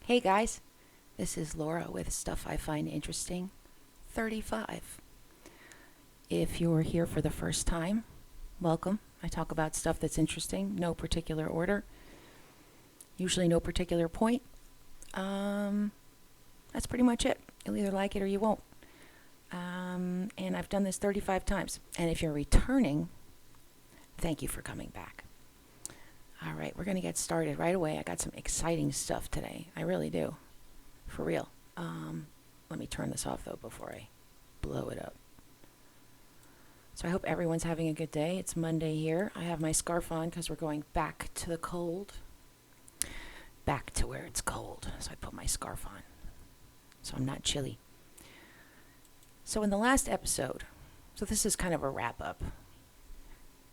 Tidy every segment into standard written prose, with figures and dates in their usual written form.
Hey guys, this is Laura with Stuff I Find Interesting 35. If you're here for the first time, welcome. I talk about stuff that's interesting, no particular order, usually no particular point. That's pretty much it. You'll either like it or you won't. And I've done this 35 times. And if you're returning, thank you for coming back. All right, we're going to get started right away. I got some exciting stuff today. I really do. For real. Let me turn this off, though, before I blow it up. So I hope everyone's having a good day. It's Monday here. I have my scarf on because we're going back to the cold. Back to where it's cold. So I put my scarf on. So I'm not chilly. So in the last episode, so this is kind of a wrap-up.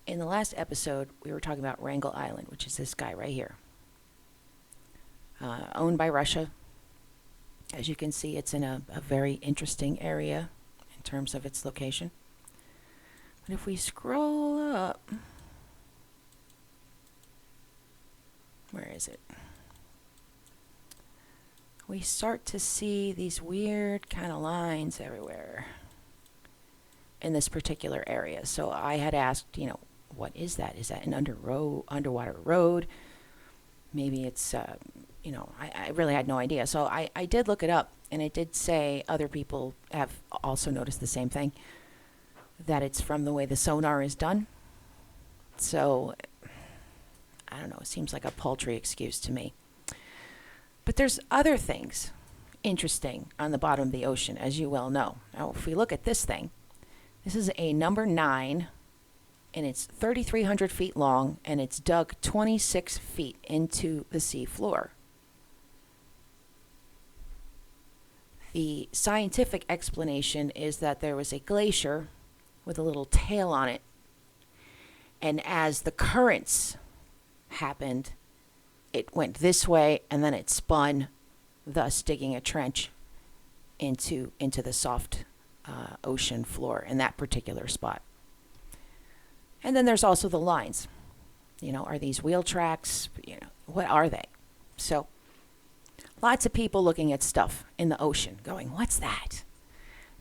In the last episode, we were talking about Wrangle Island, which is this guy right here. Owned by Russia. As you can see, it's in a very interesting area in terms of its location. But if we scroll up, where is it? We start to see these weird kind of lines everywhere in this particular area. So I had asked, what is that? Is that an underwater road? Maybe it's, I really had no idea. So I did look it up, and it did say other people have also noticed the same thing, that it's from the way the sonar is done. So, I don't know, it seems like a paltry excuse to me. But there's other things interesting on the bottom of the ocean, as you well know. Now, if we look at this thing, this is a number 9, and it's 3,300 feet long, and it's dug 26 feet into the sea floor. The scientific explanation is that there was a glacier with a little tail on it, and as the currents happened, it went this way, and then it spun, thus digging a trench into the soft ocean floor in that particular spot. And then there's also the lines. Are these wheel tracks? What are they? So, lots of people looking at stuff in the ocean going, what's that?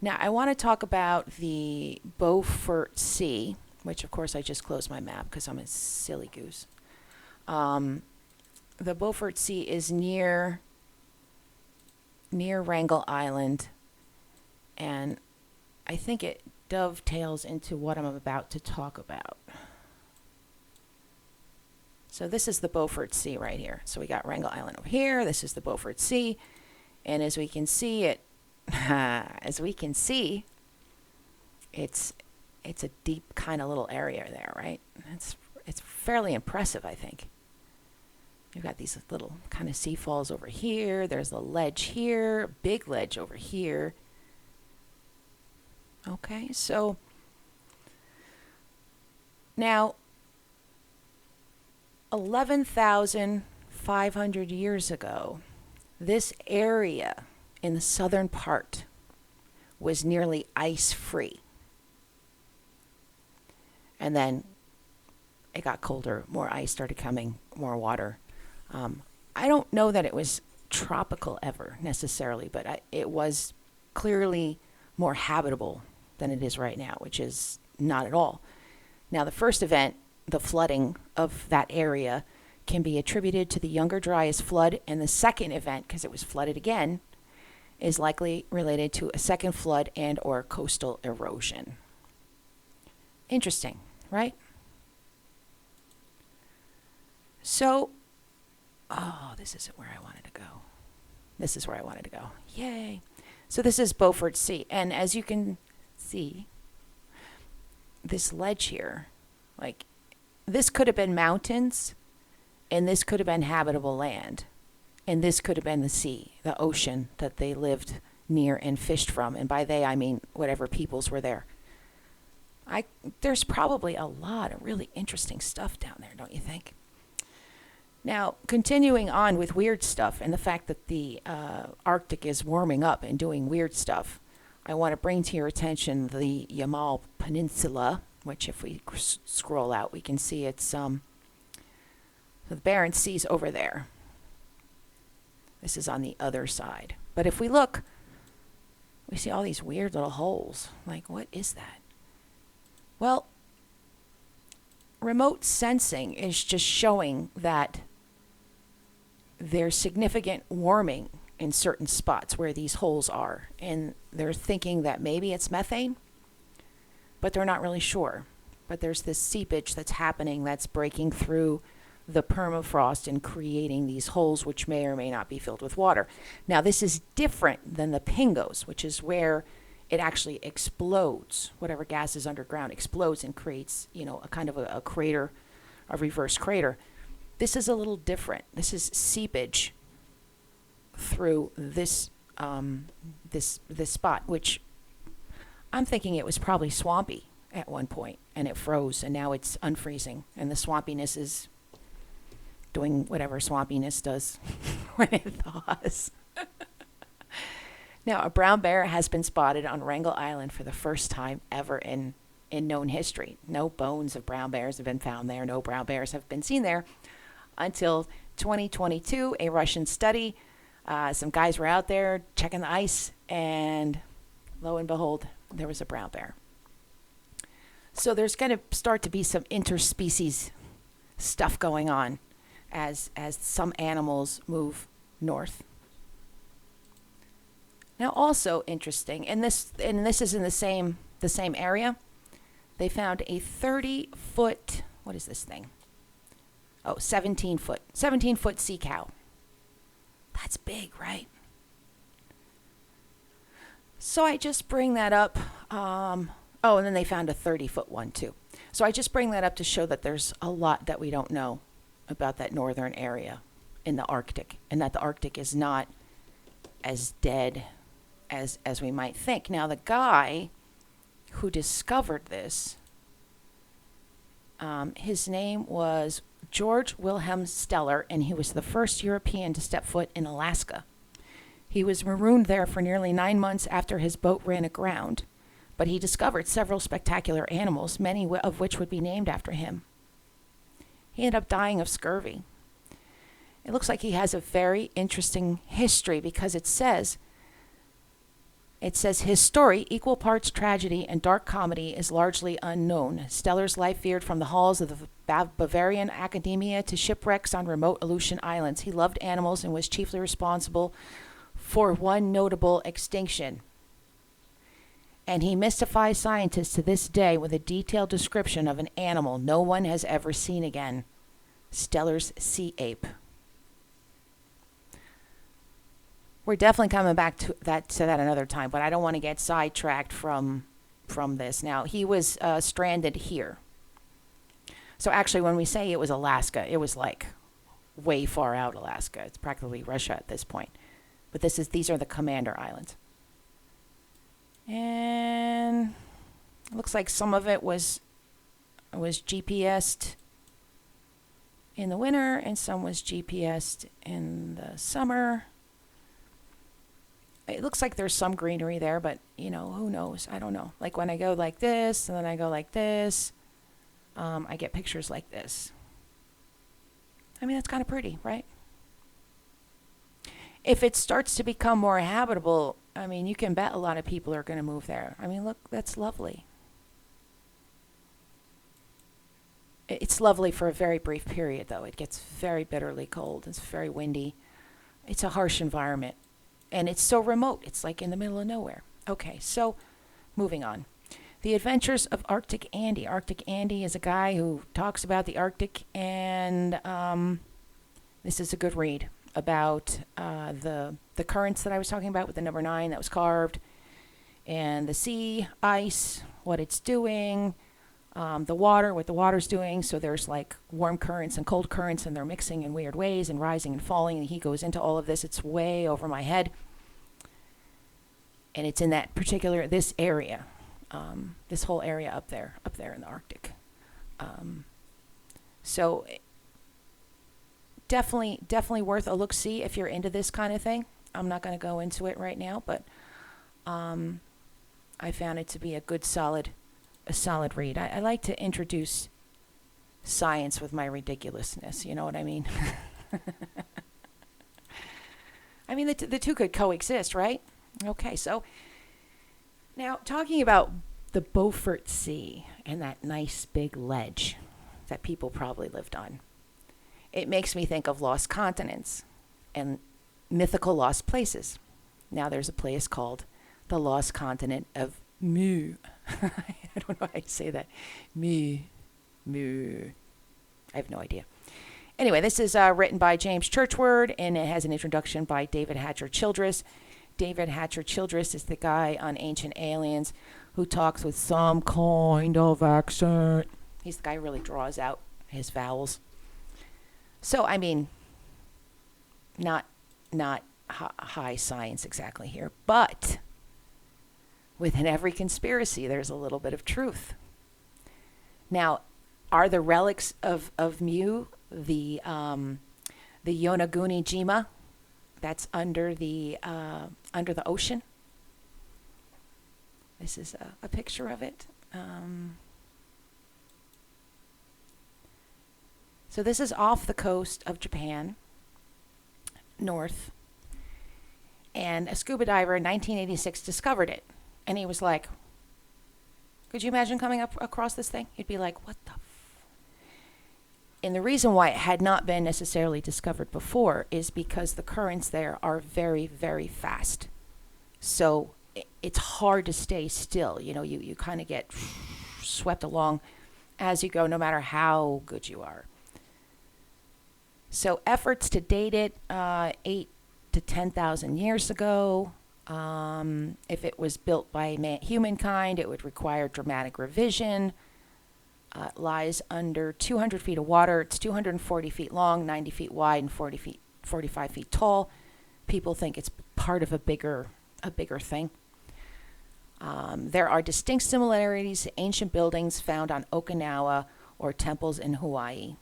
Now, I want to talk about the Beaufort Sea, which, of course, I just closed my map because I'm a silly goose. The Beaufort Sea is near Wrangle Island, and I think it dovetails into what I'm about to talk about. So this is the Beaufort Sea right here. So we got Wrangle Island over here. This is the Beaufort Sea, and as we can see, it's a deep kind of little area there, right? It's fairly impressive, I think. You've got these little kind of sea falls over here. There's a ledge here, big ledge over here. Okay, so now 11,500 years ago, this area in the southern part was nearly ice-free. And then it got colder, more ice started coming, more water. I don't know that it was tropical ever necessarily, but it was clearly more habitable than it is right now, which is not at all. Now, the first event, the flooding of that area, can be attributed to the Younger Dryas flood, and the second event, because it was flooded again, is likely related to a second flood and or coastal erosion. Interesting, right? So, this isn't where I wanted to go. This is where I wanted to go. Yay. So this is Beaufort Sea. And as you can see, this ledge here, this could have been mountains, and this could have been habitable land, and this could have been the sea, the ocean that they lived near and fished from. And by they, I mean whatever peoples were there. There's probably a lot of really interesting stuff down there, don't you think? Now, continuing on with weird stuff and the fact that the Arctic is warming up and doing weird stuff, I want to bring to your attention the Yamal Peninsula, which if we scroll out, we can see it's the Barents Sea's over there. This is on the other side. But if we look, we see all these weird little holes. Like, what is that? Well, remote sensing is just showing that there's significant warming in certain spots where these holes are. And they're thinking that maybe it's methane, but they're not really sure. But there's this seepage that's happening that's breaking through the permafrost and creating these holes which may or may not be filled with water. Now, this is different than the pingos, which is where it actually explodes. Whatever gas is underground explodes and creates, a kind of a crater, a reverse crater. This is a little different. This is seepage through this this spot, which I'm thinking it was probably swampy at one point, and it froze, and now it's unfreezing, and the swampiness is doing whatever swampiness does when it thaws. Now, a brown bear has been spotted on Wrangle Island for the first time ever in known history. No bones of brown bears have been found there. No brown bears have been seen there until 2022, a Russian study. Some guys were out there checking the ice, and lo and behold, there was a brown bear. So there's going to start to be some interspecies stuff going on as some animals move north. Now, also interesting, and this is in the same area. They found a 30-foot, what is this thing? Oh, 17-foot sea cow. That's big, right? So I just bring that up. And then they found a 30-foot one too. So I just bring that up to show that there's a lot that we don't know about that northern area in the Arctic, and that the Arctic is not as dead as we might think. Now, the guy who discovered this, his name was George Wilhelm Steller, and he was the first European to step foot in Alaska. He was marooned there for nearly 9 months after his boat ran aground, but he discovered several spectacular animals, many of which would be named after him. He ended up dying of scurvy. It looks like he has a very interesting history, because it says his story, equal parts tragedy and dark comedy, is largely unknown. Steller's life veered from the halls of the Bavarian academia to shipwrecks on remote Aleutian islands. He loved animals and was chiefly responsible for one notable extinction. And he mystifies scientists to this day with a detailed description of an animal no one has ever seen again: Steller's sea ape. We're definitely coming back to that another time, but I don't want to get sidetracked from this. Now, he was stranded here. So actually, when we say it was Alaska, it was like way far out Alaska. It's practically Russia at this point. But these are the Commander Islands. And it looks like some of it was GPSed in the winter, and some was GPSed in the summer. It looks like there's some greenery there, but, who knows? I don't know. Like when I go like this, and then I go like this, I get pictures like this. I mean, that's kind of pretty, right? If it starts to become more habitable, I mean, you can bet a lot of people are going to move there. I mean, look, that's lovely. It's lovely for a very brief period, though. It gets very bitterly cold. It's very windy. It's a harsh environment. And it's so remote. It's like in the middle of nowhere. Okay, so moving on. The Adventures of Arctic Andy. Arctic Andy is a guy who talks about the Arctic, and this is a good read about the currents that I was talking about with the number 9 that was carved, and the sea ice, what it's doing, the water, what the water's doing. So there's like warm currents and cold currents, and they're mixing in weird ways and rising and falling, and he goes into all of this. It's way over my head, and it's in this area, this whole area up there in the Arctic. So definitely worth a look-see if you're into this kind of thing. I'm not going to go into it right now, but I found it to be a solid read. I like to introduce science with my ridiculousness, you know what I mean? I mean, the two could coexist, right? Okay, so now talking about the Beaufort Sea and that nice big ledge that people probably lived on, it makes me think of lost continents and mythical lost places. Now there's a place called the lost continent of Moo. I don't know how you say that. Moo. Moo. I have no idea. Anyway, this is written by James Churchward, and it has an introduction by David Hatcher Childress. David Hatcher Childress is the guy on Ancient Aliens who talks with some kind of accent. He's the guy who really draws out his vowels. So, I mean, not high science exactly here, but within every conspiracy, there's a little bit of truth. Now, are the relics of Mu the Yonaguni Jima that's under the ocean? This is a picture of it. So this is off the coast of Japan, north. And a scuba diver in 1986 discovered it. And he was like, could you imagine coming up across this thing? You'd be like, what the And the reason why it had not been necessarily discovered before is because the currents there are very, very fast. So it's hard to stay still. You know, you kind of get swept along as you go, no matter how good you are. So efforts to date it 8 to 10,000 years ago. If it was built by humankind, it would require dramatic revision. It lies under 200 feet of water. It's 240 feet long, 90 feet wide, and 45 feet tall. People think it's part of a bigger thing. There are distinct similarities to ancient buildings found on Okinawa or temples in Hawaii.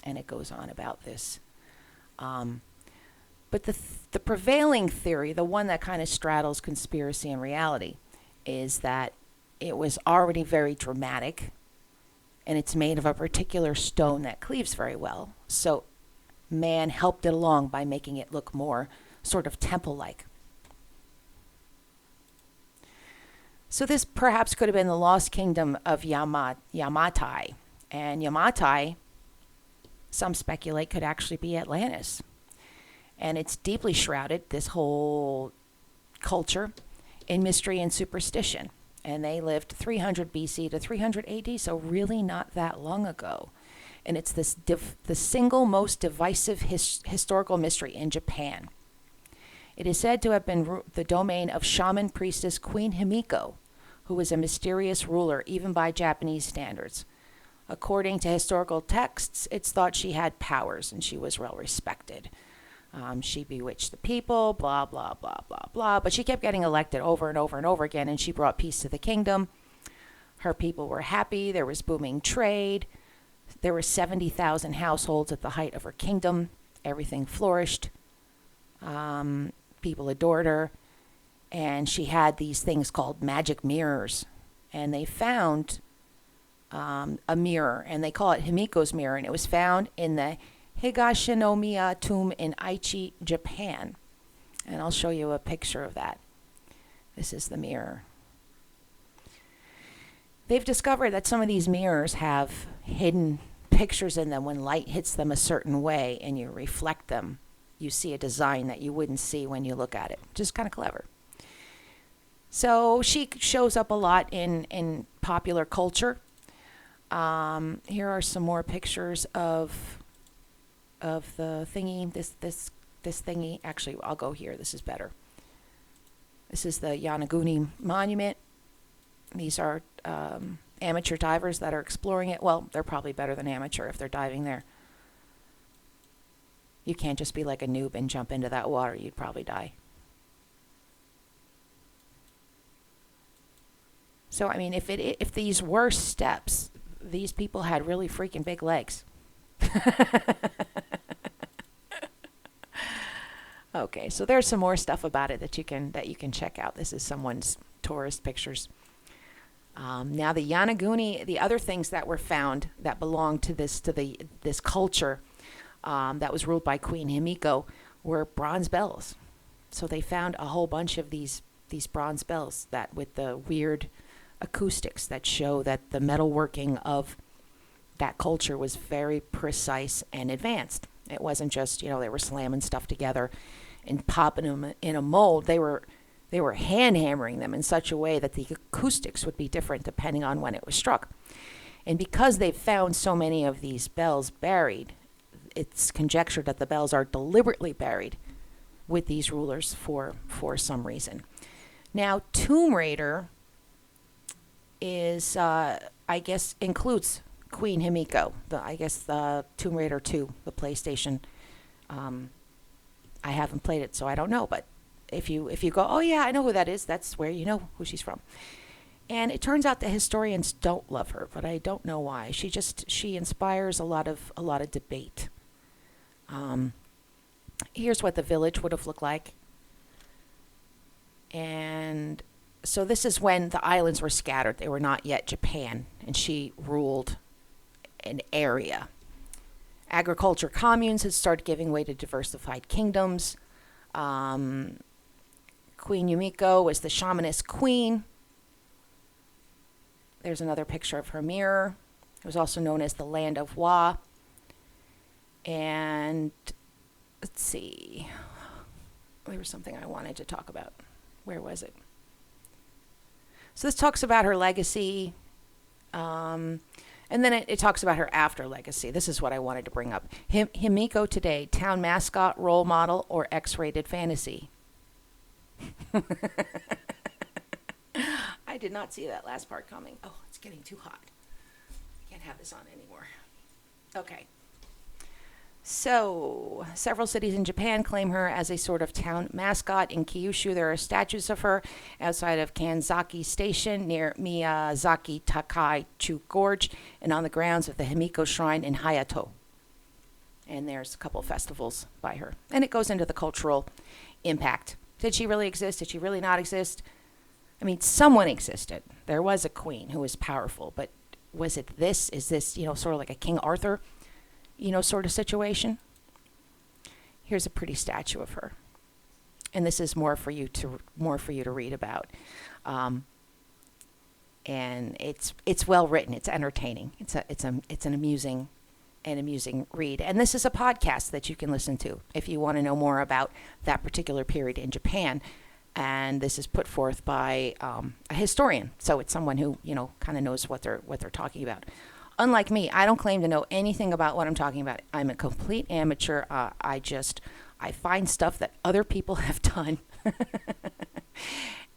And it goes on about this. But the prevailing theory, the one that kind of straddles conspiracy and reality, is that it was already very dramatic, and it's made of a particular stone that cleaves very well. So man helped it along by making it look more sort of temple-like. So this perhaps could have been the lost kingdom of Yamatai. And Yamatai, some speculate, could actually be Atlantis. And it's deeply shrouded, this whole culture, in mystery and superstition. And they lived 300 BC to 300 AD, so really not that long ago. And it's the single most divisive historical mystery in Japan. It is said to have been the domain of shaman priestess Queen Himiko, who was a mysterious ruler even by Japanese standards. According to historical texts, it's thought she had powers and she was well respected. She bewitched the people, blah, blah, blah, blah, blah. But she kept getting elected over and over and over again, and she brought peace to the kingdom. Her people were happy. There was booming trade. There were 70,000 households at the height of her kingdom. Everything flourished. People adored her. And she had these things called magic mirrors. And they found a mirror, and they call it Himiko's mirror, and it was found in the Higashinomiya tomb in Aichi, Japan. And I'll show you a picture of that. This is the mirror. They've discovered that some of these mirrors have hidden pictures in them. When light hits them a certain way and you reflect them, you see a design that you wouldn't see when you look at it. Just kind of clever. So she shows up a lot in popular culture. Here are some more pictures of the thingy, this thingy. Actually, I'll go here. This is better. This is the Yonaguni Monument. These are amateur divers that are exploring it. Well, they're probably better than amateur if they're diving there. You can't just be like a noob and jump into that water. You'd probably die. So, I mean, if these were steps, these people had really freaking big legs. Okay, so there's some more stuff about it that you can check out. This is someone's tourist pictures. Now the Yonaguni, the other things that were found that belonged to this culture that was ruled by Queen Himiko were bronze bells. So they found a whole bunch of these bronze bells that with the weird acoustics that show that the metalworking of that culture was very precise and advanced. It wasn't just, they were slamming stuff together and popping them in a mold. They were hand hammering them in such a way that the acoustics would be different depending on when it was struck. And because they've found so many of these bells buried, it's conjectured that the bells are deliberately buried with these rulers for some reason. Now, Tomb Raider is, I guess, includes Queen Himiko. The Tomb Raider 2, the PlayStation. I haven't played it, so I don't know. But if you go, oh yeah, I know who that is. That's where you know who she's from. And it turns out that historians don't love her, but I don't know why. She inspires a lot of debate. Here's what the village would have looked like. And so this is when the islands were scattered. They were not yet Japan, and she ruled an area. Agriculture communes had started giving way to diversified kingdoms. Queen Yumiko was the shamanist queen. There's another picture of her mirror. It was also known as the Land of Wa. And let's see. There was something I wanted to talk about. Where was it? So this talks about her legacy. And then it talks about her after legacy. This is what I wanted to bring up. Himiko today, town mascot, role model, or X-rated fantasy? I did not see that last part coming. Oh, it's getting too hot. I can't have this on anymore. Okay. So, several cities in Japan claim her as a sort of town mascot. In Kyushu, there are statues of her outside of Kanzaki Station near Miyazaki Takaichu Gorge and on the grounds of the Himiko Shrine in Hayato. And there's a couple of festivals by her. And it goes into the cultural impact. Did she really exist? Did she really not exist? I mean, someone existed. There was a queen who was powerful, but was it this? Is this, sort of like a King Arthur, sort of situation? Here's a pretty statue of her. And this is more for you to read about. And it's well written. It's entertaining. It's an amusing read. And this is a podcast that you can listen to if you want to know more about that particular period in Japan. And this is put forth by a historian, so it's someone who kind of knows what they're talking about. Unlike me, I don't claim to know anything about what I'm talking about. I'm a complete amateur. I find stuff that other people have done,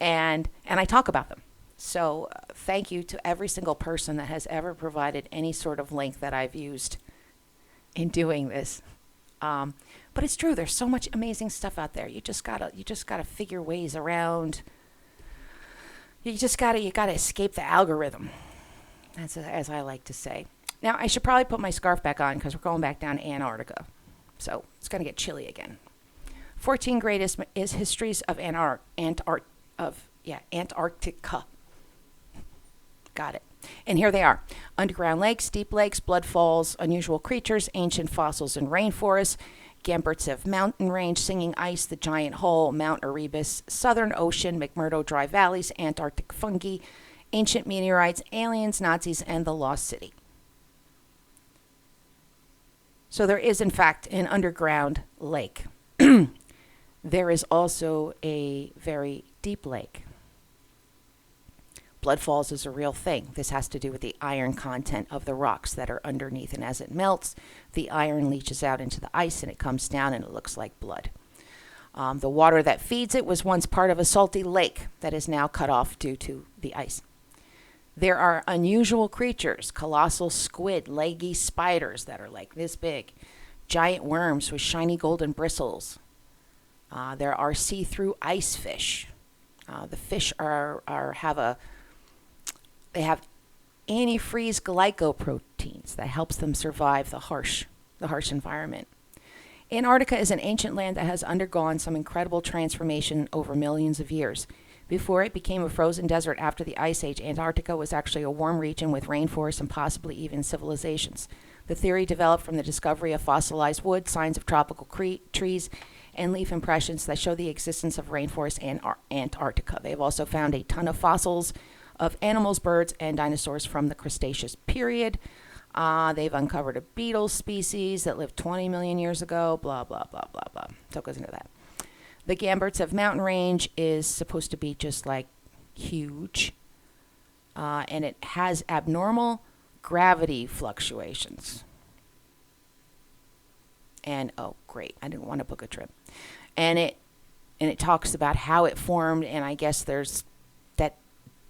and I talk about them. So thank you to every single person that has ever provided any sort of link that I've used in doing this. But it's true. There's so much amazing stuff out there. You just gotta figure ways around. You gotta escape the algorithm. That's as I like to say. Now I should probably put my scarf back on because we're going back down to Antarctica, so it's gonna get chilly again. 14 greatest is histories of Antarctica. Got it. And here they are: underground lakes, deep lakes, blood falls, unusual creatures, ancient fossils and rainforests, Gamburtsev mountain range, singing ice, the giant hole, Mount Erebus, southern ocean, McMurdo dry valleys, Antarctic fungi, ancient meteorites, aliens, Nazis, and the lost city. So there is, in fact, an underground lake. There is also a very deep lake. Blood falls is a real thing. This has to do with the iron content of the rocks that are underneath. And as it melts, the iron leaches out into the ice and it comes down and it looks like blood. The water that feeds it was once part of a salty lake that is now cut off due to the ice. There are unusual creatures, colossal squid, leggy spiders that are like this big, giant worms with shiny golden bristles. There are see-through ice fish. The fish they have antifreeze glycoproteins that helps them survive the harsh environment. Antarctica is an ancient land that has undergone some incredible transformation over millions of years. Before it became a frozen desert after the Ice Age, Antarctica was actually a warm region with rainforests and possibly even civilizations. The theory developed from the discovery of fossilized wood, signs of tropical trees, and leaf impressions that show the existence of rainforest and Antarctica. They've also found a ton of fossils of animals, birds, and dinosaurs from the Cretaceous period. They've uncovered a beetle species that lived 20 million years ago, blah, blah, blah, blah, blah. So it goes into that. The Gamburtsev mountain range is supposed to be just like huge, and it has abnormal gravity fluctuations. And, oh, great, I didn't want to book a trip. And it talks about how it formed, and I guess there's that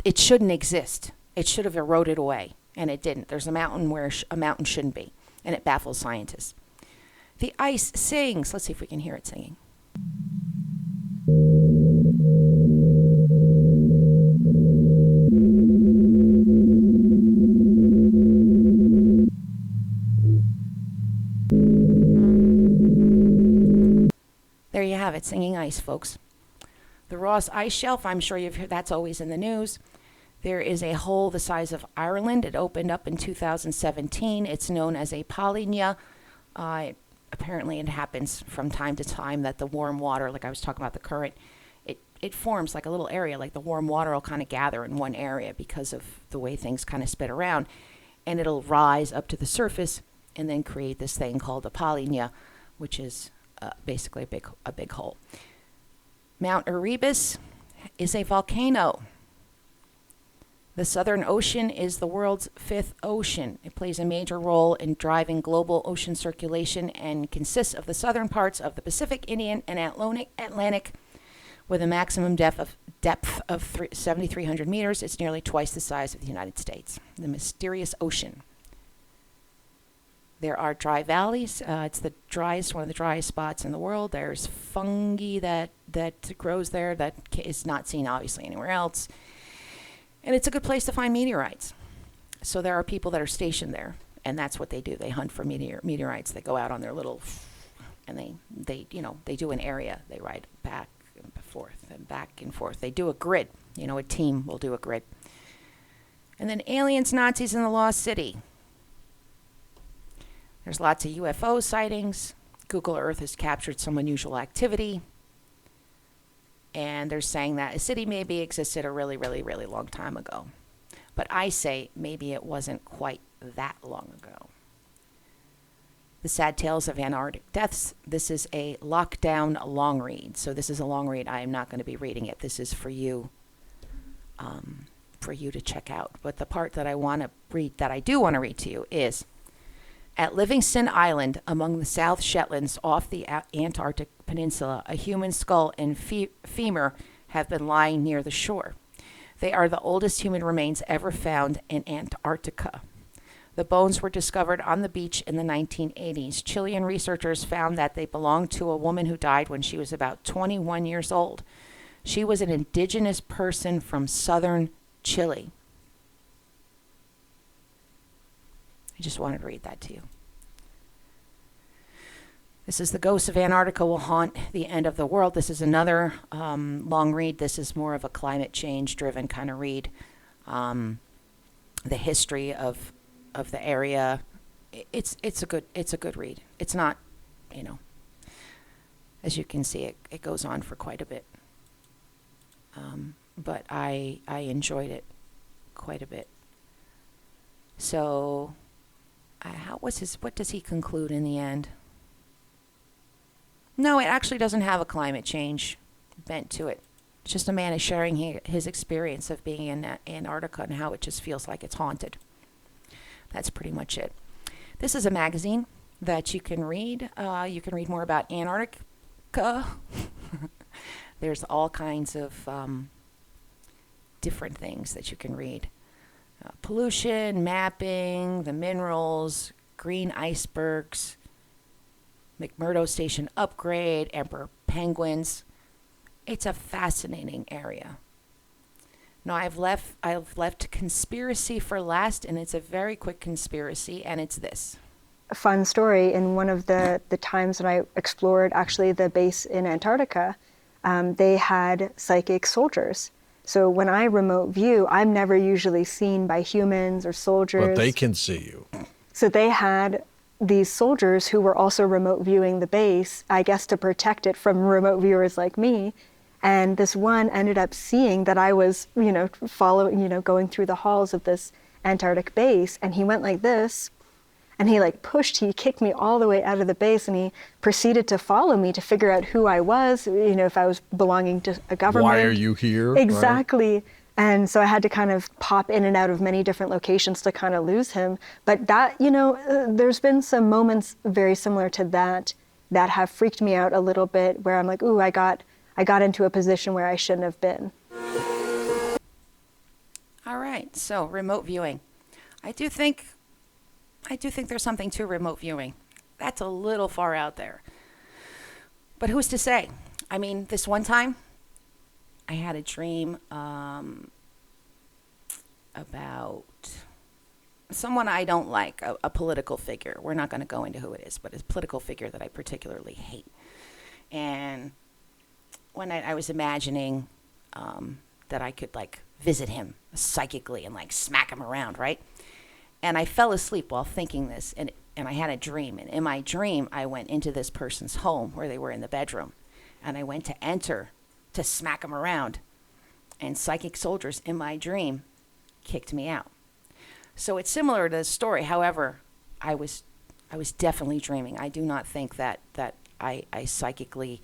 it shouldn't exist. It should have eroded away, and it didn't. There's a mountain where a mountain shouldn't be, and it baffles scientists. The ice sings. Let's see if we can hear it singing. There you have it, singing ice, folks. The Ross Ice Shelf, I'm sure you've heard, that's always in the news. There is a hole the size of Ireland. It opened up in 2017. It's known as a polynya. Apparently it happens from time to time that the warm water, like I was talking about the current, it forms like a little area, like the warm water will kind of gather in one area because of the way things kind of spit around. And it'll rise up to the surface and then create this thing called a polynya, which is basically a big hole. Mount Erebus is a volcano. The Southern Ocean is the world's fifth ocean. It plays a major role in driving global ocean circulation and consists of the southern parts of the Pacific, Indian, and Atlantic with a maximum depth of 7,300 meters. It's nearly twice the size of the United States. The mysterious ocean. There are dry valleys. It's the driest, one of the driest spots in the world. There's fungi that grows there that is not seen obviously anywhere else. And it's a good place to find meteorites. So there are people that are stationed there, and that's what they do. They hunt for meteorites. They go out on their little, and they do an area. They ride back and forth and back and forth. They do a grid. A team will do a grid. And then aliens, Nazis, and the Lost City. There's lots of UFO sightings. Google Earth has captured some unusual activity. And they're saying that a city maybe existed a really, really, really long time ago. But I say maybe it wasn't quite that long ago. The Sad Tales of Antarctic Deaths. This is a lockdown long read. So this is a long read. I am not going to be reading it. This is for you to check out. But the part that I want to read, that I do want to read to you is, at Livingston Island, among the South Shetlands off the Antarctic Peninsula, a human skull and femur have been lying near the shore. They are the oldest human remains ever found in Antarctica. The bones were discovered on the beach in the 1980s. Chilean researchers found that they belonged to a woman who died when she was about 21 years old. She was an indigenous person from southern Chile. I just wanted to read that to you. This is The Ghosts of Antarctica Will Haunt the End of the World. This is another long read. This is more of a climate change driven kind of read. The history of the area. It's a good read. It's not, as you can see, it goes on for quite a bit. But I enjoyed it quite a bit. So what does he conclude in the end? No, it actually doesn't have a climate change bent to it. It's just a man is sharing his experience of being in Antarctica and how it just feels like it's haunted. That's pretty much it. This is a magazine that you can read. You can read more about Antarctica. There's all kinds of different things that you can read. Pollution, mapping, the minerals, green icebergs, McMurdo Station upgrade, emperor penguins. It's a fascinating area. Now I've left conspiracy for last, and it's a very quick conspiracy, and it's this. A fun story, in one of the times when I explored actually the base in Antarctica, they had psychic soldiers. So when I remote view, I'm never usually seen by humans or soldiers. But they can see you. So they had these soldiers who were also remote viewing the base, I guess to protect it from remote viewers like me. And this one ended up seeing that I was, following, going through the halls of this Antarctic base, and he went like this, and he kicked me all the way out of the base, and he proceeded to follow me to figure out who I was, if I was belonging to a government. Why are you here? Exactly. Right? And so I had to kind of pop in and out of many different locations to kind of lose him. But that, there's been some moments very similar to that have freaked me out a little bit, where I'm like, ooh, I got into a position where I shouldn't have been. All right, so remote viewing. I do think there's something to remote viewing. That's a little far out there. But who's to say? I mean, this one time, I had a dream about someone I don't like, a political figure. We're not going to go into who it is, but it's a political figure that I particularly hate. And one night I was imagining that I could visit him psychically and smack him around, right? And I fell asleep while thinking this, and I had a dream. And in my dream, I went into this person's home where they were in the bedroom, and I went to enter to smack him around. And psychic soldiers in my dream kicked me out. So it's similar to the story. However, I was definitely dreaming. I do not think that I psychically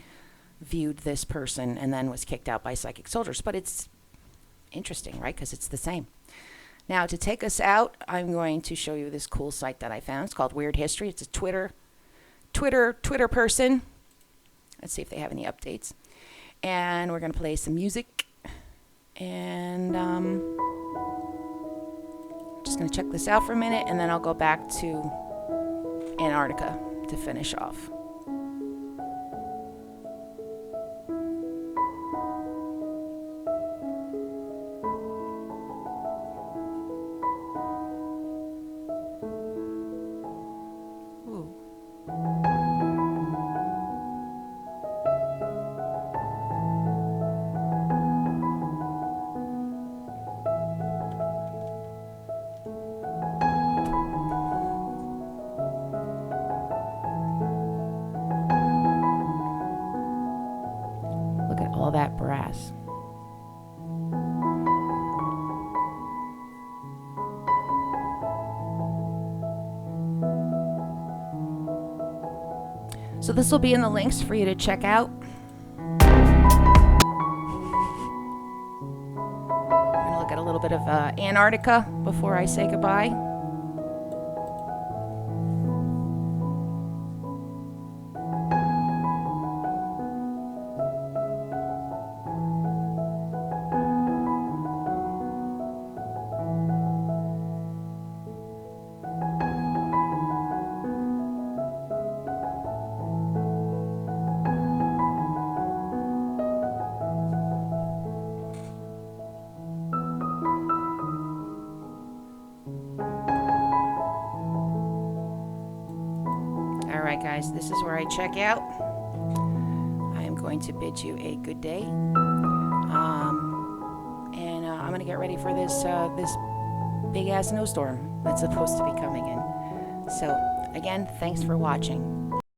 viewed this person and then was kicked out by psychic soldiers. But it's interesting, right? Because it's the same. Now, to take us out, I'm going to show you this cool site that I found. It's called Weird History. It's a Twitter person. Let's see if they have any updates. And we're going to play some music. And just going to check this out for a minute, and then I'll go back to Antarctica to finish off. All that brass. So this will be in the links for you to check out. We're going to look at a little bit of Antarctica before I say goodbye. Alright guys, this is where I check out. I am going to bid you a good day. And I'm going to get ready for this big ass snowstorm that's supposed to be coming in. So, again, thanks for watching.